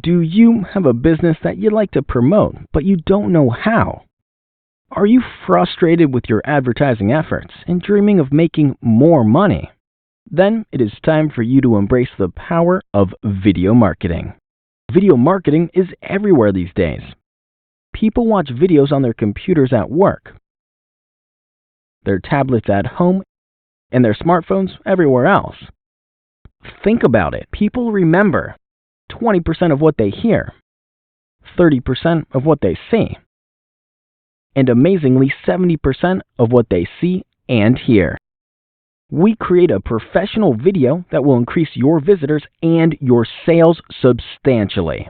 Do you have a business that you'd like to promote, but you don't know how? Are you frustrated with your advertising efforts and dreaming of making more money? Then it is time for you to embrace the power of video marketing. Video marketing is everywhere these days. People watch videos on their computers at work, their tablets at home, and their smartphones everywhere else. Think about it. People remember 20% of what they hear, 30% of what they see, and amazingly 70% of what they see and hear. We create a professional video that will increase your visitors and your sales substantially.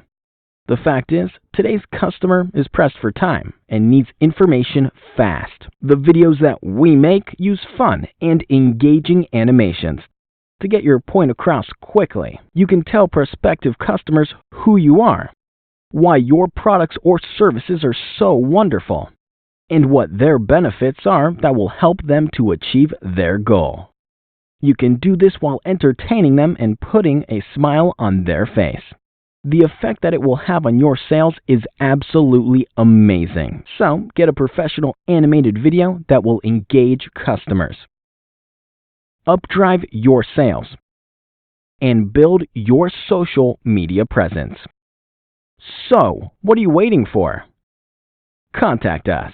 The fact is, today's customer is pressed for time and needs information fast. The videos that we make use fun and engaging animations to get your point across quickly. You can tell prospective customers who you are, why your products or services are so wonderful, and what their benefits are that will help them to achieve their goal. You can do this while entertaining them and putting a smile on their face. The effect that it will have on your sales is absolutely amazing. So, get a professional animated video that will engage customers, updrive your sales, and build your social media presence. So, what are you waiting for? Contact us.